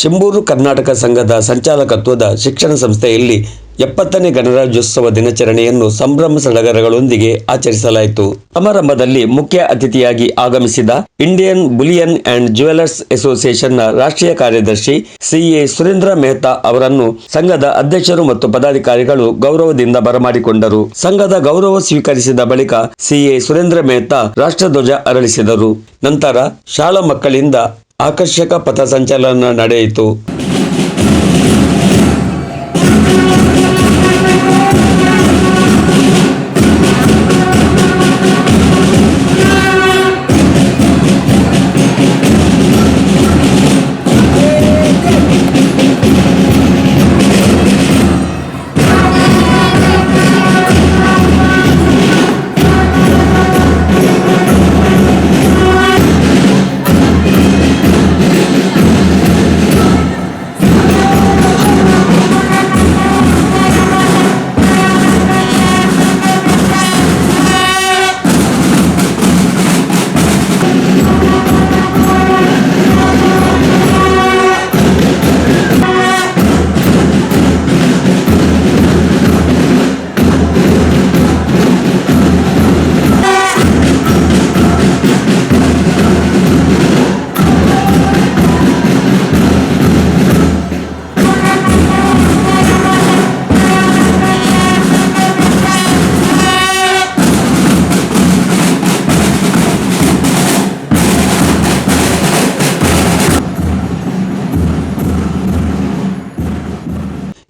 ಚೆಂಬೂರು ಕರ್ನಾಟಕ ಸಂಘದ ಸಂಚಾಲಕತ್ವದ ಶಿಕ್ಷಣ ಸಂಸ್ಥೆಯಲ್ಲಿ 70ನೇ ಗಣರಾಜ್ಯೋತ್ಸವ ದಿನಾಚರಣೆಯನ್ನು ಸಂಭ್ರಮ ಸಡಗರಗಳೊಂದಿಗೆ ಆಚರಿಸಲಾಯಿತು. ಸಮಾರಂಭದಲ್ಲಿ ಮುಖ್ಯ ಅತಿಥಿಯಾಗಿ ಆಗಮಿಸಿದ ಇಂಡಿಯನ್ ಬುಲಿಯನ್ ಅಂಡ್ ಜ್ಯುವೆಲರ್ಸ್ ಅಸೋಸಿಯೇಷನ್ನ ರಾಷ್ಟ್ರೀಯ ಕಾರ್ಯದರ್ಶಿ ಸಿಎ ಸುರೇಂದ್ರ ಮೆಹ್ತಾ ಅವರನ್ನು ಸಂಘದ ಅಧ್ಯಕ್ಷರು ಮತ್ತು ಪದಾಧಿಕಾರಿಗಳು ಗೌರವದಿಂದ ಬರಮಾಡಿಕೊಂಡರು. ಸಂಘದ ಗೌರವ ಸ್ವೀಕರಿಸಿದ ಬಳಿಕ ಸಿಎ ಸುರೇಂದ್ರ ಮೆಹ್ತಾ ರಾಷ್ಟ್ರಧ್ವಜ ಅರಳಿಸಿದರು. ನಂತರ ಶಾಲಾ ಮಕ್ಕಳಿಂದ ಆಕರ್ಷಕ ಪಥಸಂಚಲನ ನಡೆಯಿತು.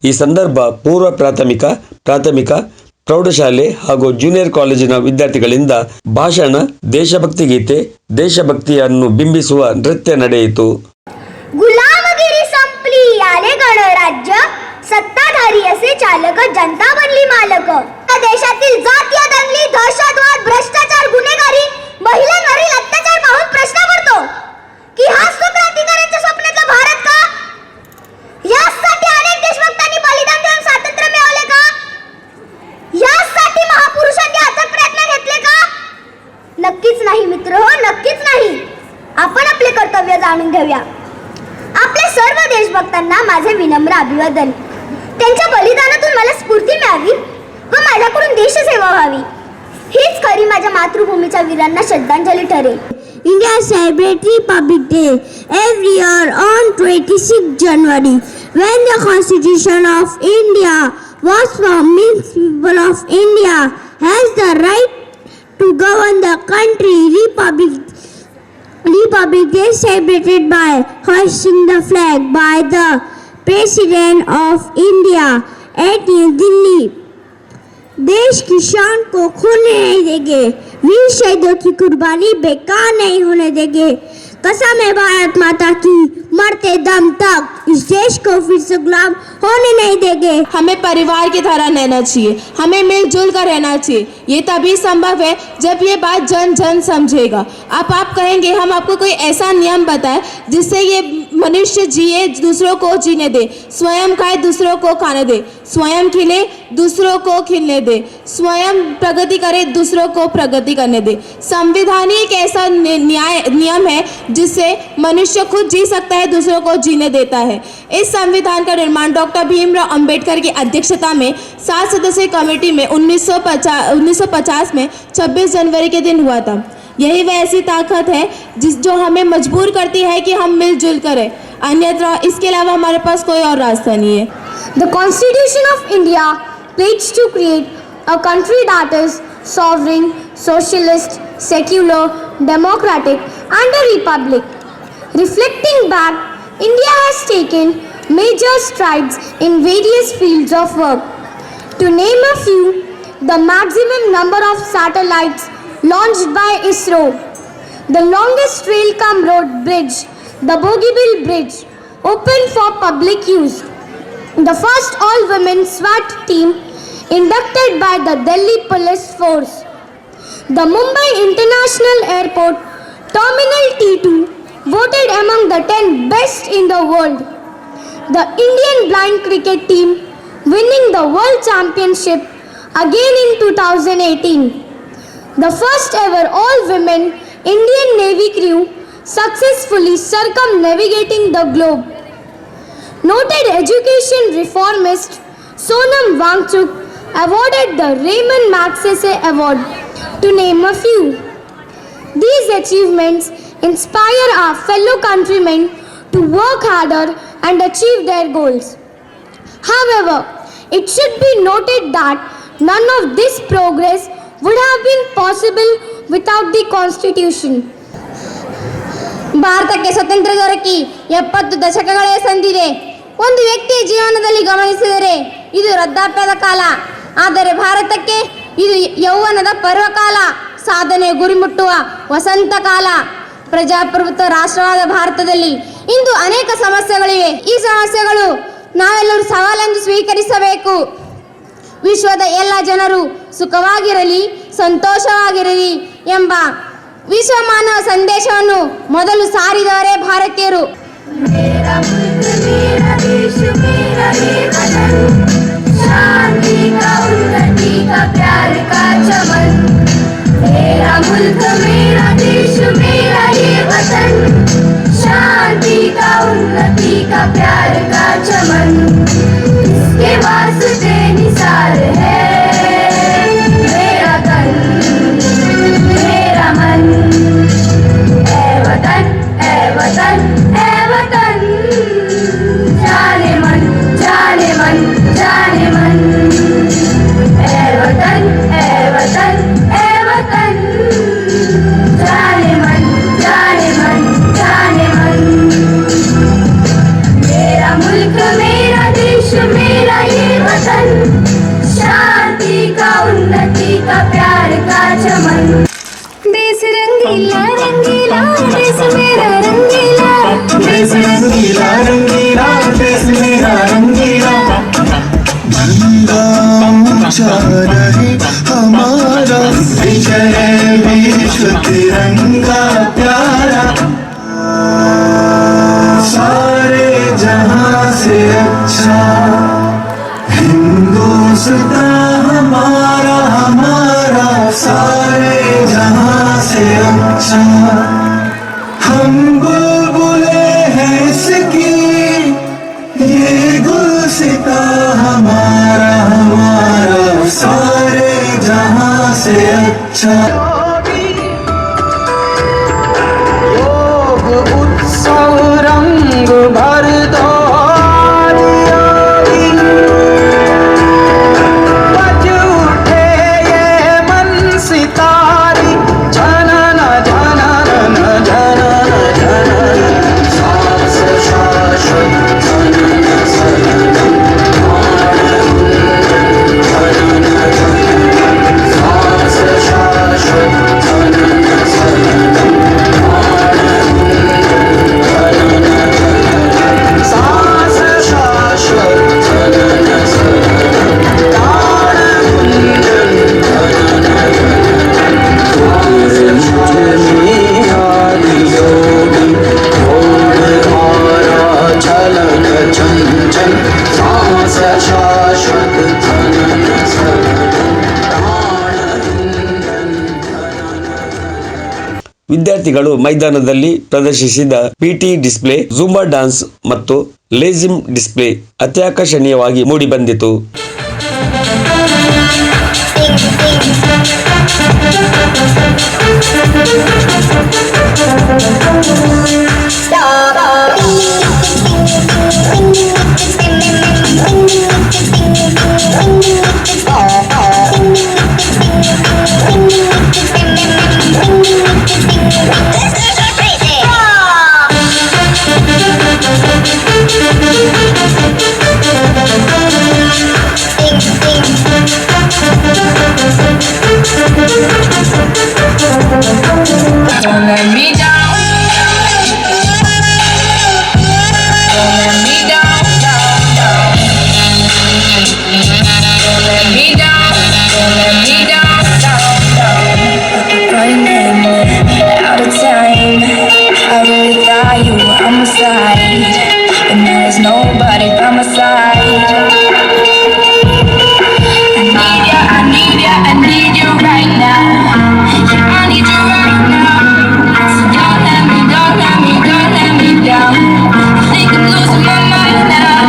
ಈ ಸಂದರ್ಭ ಪೂರ್ವ ಪ್ರಾಥಮಿಕ ಪ್ರೌಢಶಾಲೆ ಹಾಗೂ ಜೂನಿಯರ್ ಕಾಲೇಜಿನ ವಿದ್ಯಾರ್ಥಿಗಳಿಂದ ಭಾಷಣ, ದೇಶಭಕ್ತಿ ಗೀತೆ, ದೇಶಭಕ್ತಿಯನ್ನು ಬಿಂಬಿಸುವ ನೃತ್ಯ ನಡೆಯಿತು. गुलामगिरी संपली आले गणराज्य, सत्ताधारी असे चालक, जनता बनली मालक. देशातील जातीय दंगली, दहशतवाद, भ्रष्टाचार, गुन्हेगारी, महिलांवरील अत्याचार पाहून प्रश्न पडतो की हा क्रांतिकारकांच्या स्वप्नातला भारत का? यासाठी अनेक देशभक्तांनी बलिदान देऊन स्वातंत्र्य मिळवले का? यासाठी महापुरुषांनी अथक प्रयत्न घेतले का? नक्कीच नाही मित्र हो, नक्कीच नाही. आपण आपले कर्तव्य जाणून घेऊया. आपल्या सर्व देशभक्तांना माझे विनम्र अभिवादन. त्यांच्या बलिदानातून मला स्फूर्ती मिळावी व माझ्याकडून देशसेवा व्हावी, हीच खरी माझ्या मातृभूमीच्या वीरांना श्रद्धांजली ठरेल. India celebrates Republic Day every year on 26 January. When the Constitution of India was formed, means people of India has the right to govern the country. Republic Day is celebrated by hoisting the flag by the President of India at New Delhi. देश की शान को खोने नहीं देंगे, वीर शहीदों की कुर्बानी बेकार नहीं होने देंगे. कसम है भारत माता की, मरते दम तक इस देश को फिर से गुलाम होने नहीं देंगे. हमें परिवार की तरह रहना चाहिए, हमें मिलजुल कर रहना चाहिए. ये तभी संभव है जब ये बात जन जन समझेगा. आप कहेंगे हम आपको कोई ऐसा नियम बताए जिससे ये मनुष्य जिए, दूसरों को जीने दे, स्वयं खाए, दूसरों को खाने दे, स्वयं खिले, दूसरों को खिलने दे, स्वयं प्रगति करे, दूसरों को प्रगति करने दे. संविधान ही एक ऐसा नियम है जिससे मनुष्य खुद जी सकता है, दूसरों को जीने देता है. इस संविधान का निर्माण डॉक्टर भीमराव अंबेडकर की अध्यक्षता में 7 सदस्यीय कमेटी में 1950 में 26 जनवरी के दिन हुआ था. यही वह ऐसी ताकत है जो हमें मजबूर करती है कि हम मिलजुल करें, अन्यथा इसके अलावा हमारे पास कोई और रास्ता नहीं है. The Constitution of India pledges to create a country that is sovereign, socialist, secular, democratic and a republic. Reflecting back, India has taken major strides in various fields of work. To name a few, the maximum number of satellites launched by ISRO, the longest rail-cum-road bridge, the Bogibeel Bridge, opened for public use, the first all-women SWAT team inducted by the Delhi Police Force, the Mumbai International Airport Terminal T2 voted among the 10 best in the world, the Indian blind cricket team winning the World Championship again in 2018, the first ever all-women Indian Navy crew successfully circumnavigating the globe, Noted education reformist Sonam Wangchuk awarded the Raymond Magsaysay Award, to name a few. These achievements inspire our fellow countrymen to work harder and achieve their goals. However, it should be noted that none of this progress would have been possible without the Constitution. ಭಾರತಕ್ಕೆ ಸ್ವಾತಂತ್ರ್ಯ ದೊರಕಿ 70 ದಶಕಗಳೇ ಸಂದಿದೆ. ಒಂದು ವ್ಯಕ್ತಿಯ ಜೀವನದಲ್ಲಿ ಗಮನಿಸಿದರೆ ಇದು ವೃದ್ಧಾಪ್ಯದ ಕಾಲ, ಆದರೆ ಭಾರತಕ್ಕೆ ಇದು ಯೌವನದ ಪರ್ವಕಾಲ, ಸಾಧನೆಯ ಗುರಿ ಮುಟ್ಟುವ ವಸಂತ ಕಾಲ. ಪ್ರಜಾಪ್ರಭುತ್ವ ರಾಷ್ಟ್ರವಾದ ಭಾರತದಲ್ಲಿ ಇಂದು ಅನೇಕ ಸಮಸ್ಯೆಗಳಿವೆ. ಈ ಸಮಸ್ಯೆಗಳು ನಾವೆಲ್ಲರೂ ಸವಾಲೆಂದು ಸ್ವೀಕರಿಸಬೇಕು. ವಿಶ್ವದ ಎಲ್ಲ ಜನರು ಸುಖವಾಗಿರಲಿ, ಸಂತೋಷವಾಗಿರಲಿ ಎಂಬ ವಿಶ್ವ ಮಾನವ ಸಂದೇಶವನ್ನು ಮೊದಲು ಸಾರಿದವರೇ ಭಾರತೀಯರು. मेरा मुल्क मेरा देश मेरा ये वतन, शांति का उन्नति का प्यार का चमन. मेरा मुल्क मेरा देश मेरा ये वतन, शांति का उन्नति का प्यार का चमन. इसके वास्ते निसार है मेरा तन मेरा मन. ऐ वतन ऐ वतन ऐ वतन, जाने मन जाने मन जाने मन. ऐ वतन ऐ वतन ऐ वतन, जाने मन जाने मन जाने मन. मेरा मुल्क मेरा देश मेरा ये वतन, शांति का उन्नति का प्यार का चमन. देश रंगीला रंगीला देश मेरा रंगीला, देश रंगीला रंगीला देश मेरा रंगीला. गंगा ऊंचा रहे हमारा विजय विश्व तिरंगा प्यारा. सारे जहां से अच्छा हिंदुस्तान हमारा हमारा, सारे जहां से अच्छा. हम बुलबुले हैं इसकी, ये गुलसिता हमारा हमारा, सारे जहां से अच्छा. योग उत्सव रंग भर दो बज उठे ये मन सितारी, जनन जनन जनन जनन. सास शाश्वत जनन सदनं, जनन जनन. सास शाश्वत जनन सदनं, सास शाश्वत जनन सदनं. चलन चंचल सांस शाश्वत जनन सदनं. ವಿದ್ಯಾರ್ಥಿಗಳು ಮೈದಾನದಲ್ಲಿ ಪ್ರದರ್ಶಿಸಿದ ಪಿಟಿ ಡಿಸ್ಪ್ಲೇ, ಜೂಂಬಾ ಡಾನ್ಸ್ ಮತ್ತು lezim display ಅತ್ಯಾಕರ್ಷಣೀಯವಾಗಿ ಮೂಡಿಬಂದಿತು. Don't let me down. Don't let me down, down, down. Don't let me down. Don't let me down, down, down. Running out of time. I really thought you were on my side, but now there's nobody by my side. I need ya, I need you right now. Yeah, I need you right now. So don't let me down. I think I'm losing my mind now.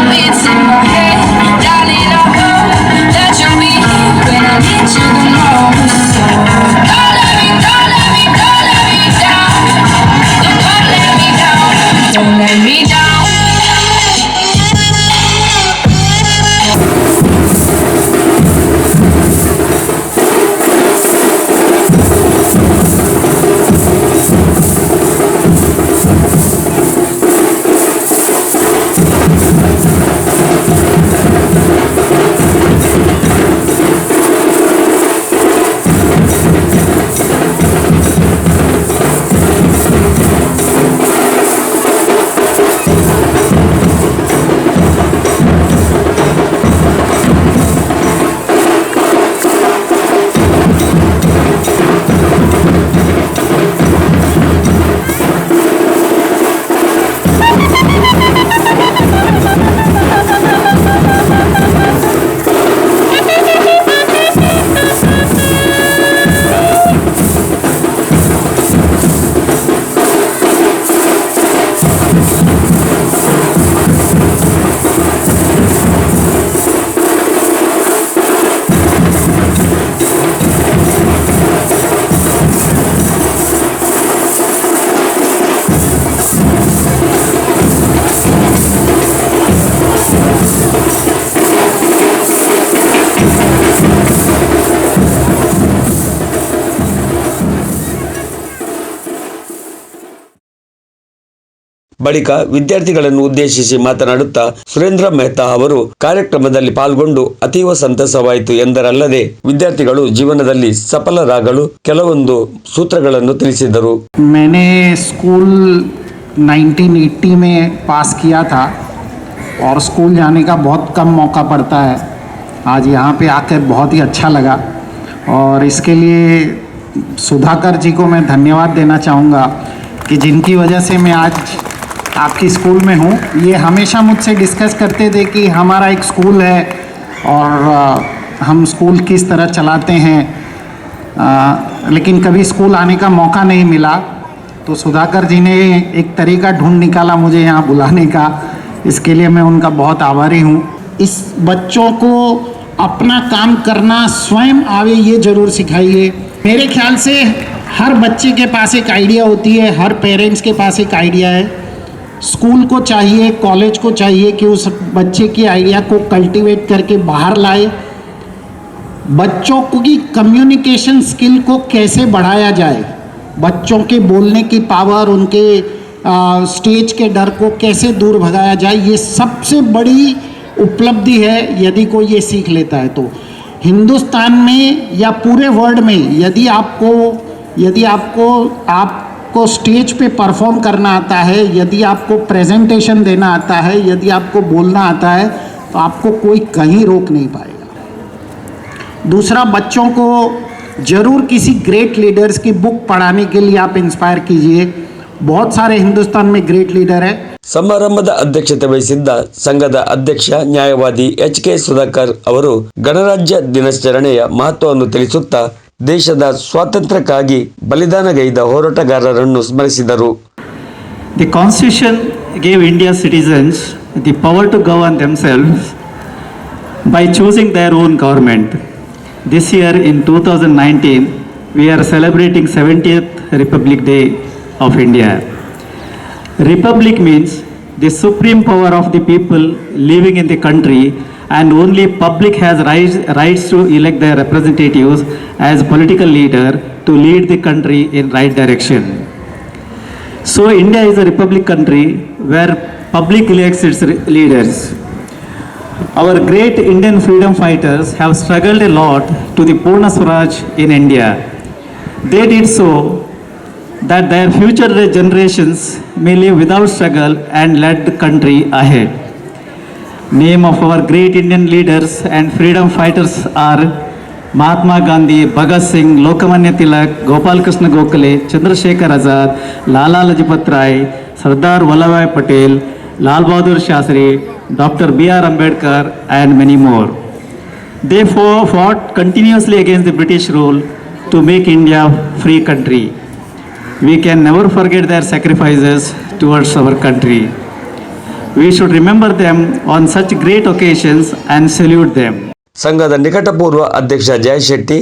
ಬಳಿಕ ವಿದ್ಯಾರ್ಥಿಗಳನ್ನು ಉದ್ದೇಶಿಸಿ ಮಾತನಾಡುತ್ತಾ ಸುರೇಂದ್ರ ಮೆಹ್ತಾ ಅವರು ಕಾರ್ಯಕ್ರಮದಲ್ಲಿ ಪಾಲ್ಗೊಂಡು ಅತೀವ ಸಂತಸವಾಯಿತು ಎಂದರಲ್ಲದೆ ವಿದ್ಯಾರ್ಥಿಗಳು ಜೀವನದಲ್ಲಿ ಸಫಲರಾಗಲು ಕೆಲವೊಂದು ಸೂತ್ರಗಳನ್ನು ತಿಳಿಸಿದರು. मैंने स्कूल 1980 में पास किया था और स्कूल जाने का बहुत कम मौका पड़ता है. आज यहाँ पे आकर बहुत ही अच्छा लगा और इसके लिए सुधाकर जी को मैं धन्यवाद देना चाहूँगा कि जिनकी वजह से मैं आज आपकी स्कूल में हूँ. ये हमेशा मुझसे डिस्कस करते थे कि हमारा एक स्कूल है और हम स्कूल किस तरह चलाते हैं, लेकिन कभी स्कूल आने का मौका नहीं मिला. तो सुधाकर जी ने एक तरीका ढूंढ निकाला मुझे यहाँ बुलाने का. इसके लिए मैं उनका बहुत आभारी हूँ. इस बच्चों को अपना काम करना स्वयं आवे ये ज़रूर सिखाइए. मेरे ख्याल से हर बच्चे के पास एक आइडिया होती है, हर पेरेंट्स के पास एक आइडिया है. स्कूल को चाहिए, कॉलेज को चाहिए कि उस बच्चे की आइडिया को कल्टीवेट करके बाहर लाए. बच्चों की कम्युनिकेशन स्किल को कैसे बढ़ाया जाए, बच्चों के बोलने की पावर, उनके स्टेज के डर को कैसे दूर भगाया जाए, ये सबसे बड़ी उपलब्धि है यदि कोई ये सीख लेता है. तो हिंदुस्तान में या पूरे वर्ल्ड में यदि आपको स्टेज पे परफॉर्म करना आता है, यदि आपको प्रेजेंटेशन देना आता है, यदि आपको बोलना आता है, तो आपको कोई कहीं रोक नहीं पाएगा. दूसरा, बच्चों को ज़रूर किसी ग्रेट लीडर्स की बुक पढ़ाने के लिए आप इंस्पायर कीजिए. बहुत सारे हिंदुस्तान में ग्रेट लीडर है. ಸಮಾರಂಭದ ಅಧ್ಯಕ್ಷತೆ ವಹಿಸಿದ್ದ ಸಂಘದ ಅಧ್ಯಕ್ಷ ನ್ಯಾಯವಾದಿ ಎಚ್.ಕೆ. ಸುಧಾಕರ್ ಅವರು ಗಣರಾಜ್ಯ ದಿನಾಚರಣೆಯ ಮಹತ್ವವನ್ನು ತಿಳಿಸುತ್ತಾ ದೇಶದ ಸ್ವಾತಂತ್ರ್ಯಕ್ಕಾಗಿ ಬಲಿದಾನಗೈದ ಹೋರಾಟಗಾರರನ್ನು ಸ್ಮರಿಸಿದರು. The Constitution gave India's citizens the power to govern themselves by choosing their own government. This year in 2019, we are celebrating 70th Republic Day of India. Republic means the supreme power of the people living in the country, and only public has rights to elect their representatives as political leader to lead the country in right direction. So India is a republic country where public elects its leaders. Our great Indian freedom fighters have struggled a lot to the Purna Swaraj in India. They did so that their future generations may live without struggle and lead the country ahead. Name of our great Indian leaders and freedom fighters are Mahatma Gandhi, Bhagat Singh, Lokmanya Tilak, Gopal Krishna Gokhale, Chandrasekhar Azad, Lala Lajpat Rai, Sardar Vallabhbhai Patel, Lal Bahadur Shastri, Dr. B.R. Ambedkar and many more. They fought continuously against the British rule to make India a free country. We can never forget their sacrifices towards our country. We should remember them on such great occasions and salute them. ಸಂಘದ ನಿಕಟಪೂರ್ವ ಅಧ್ಯಕ್ಷ ಜಯ ಶೆಟ್ಟಿ,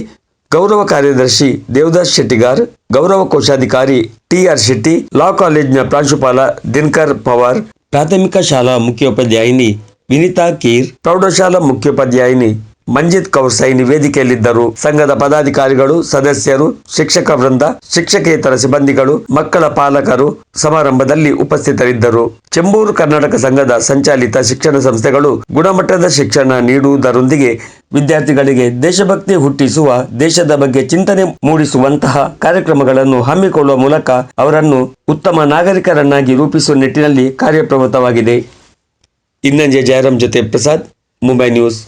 ಗೌರವ ಕಾರ್ಯದರ್ಶಿ ದೇವದಾಸ್ ಶೆಟ್ಟಿಗಾರ್, ಗೌರವ ಕೋಶಾಧಿಕಾರಿ ಟಿ.ಆರ್. ಶೆಟ್ಟಿ, ಲಾ ಕಾಲೇಜಿನ ಪ್ರಾಂಶುಪಾಲ ದಿನಕರ್ ಪವಾರ್, ಪ್ರಾಥಮಿಕ ಶಾಲಾ ಮುಖ್ಯೋಪಾಧ್ಯಾಯಿನಿ ವಿನಿತಾ ಕೀರ್, ಪ್ರೌಢಶಾಲಾ ಮುಖ್ಯೋಪಾಧ್ಯಾಯಿನಿ ಮಂಜಿತ್ ಕೌರ್ ಸೈನಿ ವೇದಿಕೆಯಲ್ಲಿದ್ದರು. ಸಂಘದ ಪದಾಧಿಕಾರಿಗಳು, ಸದಸ್ಯರು, ಶಿಕ್ಷಕ ವೃಂದ, ಶಿಕ್ಷಕೇತರ ಸಿಬ್ಬಂದಿಗಳು, ಮಕ್ಕಳ ಪಾಲಕರು ಸಮಾರಂಭದಲ್ಲಿ ಉಪಸ್ಥಿತರಿದ್ದರು. ಚೆಂಬೂರು ಕರ್ನಾಟಕ ಸಂಘದ ಸಂಚಾಲಿತ ಶಿಕ್ಷಣ ಸಂಸ್ಥೆಗಳು ಗುಣಮಟ್ಟದ ಶಿಕ್ಷಣ ನೀಡುವುದರೊಂದಿಗೆ ವಿದ್ಯಾರ್ಥಿಗಳಿಗೆ ದೇಶಭಕ್ತಿ ಹುಟ್ಟಿಸುವ, ದೇಶದ ಬಗ್ಗೆ ಚಿಂತನೆ ಮೂಡಿಸುವಂತಹ ಕಾರ್ಯಕ್ರಮಗಳನ್ನು ಹಮ್ಮಿಕೊಳ್ಳುವ ಮೂಲಕ ಅವರನ್ನು ಉತ್ತಮ ನಾಗರಿಕರನ್ನಾಗಿ ರೂಪಿಸುವ ನಿಟ್ಟಿನಲ್ಲಿ ಕಾರ್ಯಪ್ರವೃತ್ತವಾಗಿದೆ. ಇನ್ನಂಜೆ ಜಯರಾಮ್ ಜೊತೆ ಪ್ರಸಾದ್, ಮುಂಬೈ ನ್ಯೂಸ್.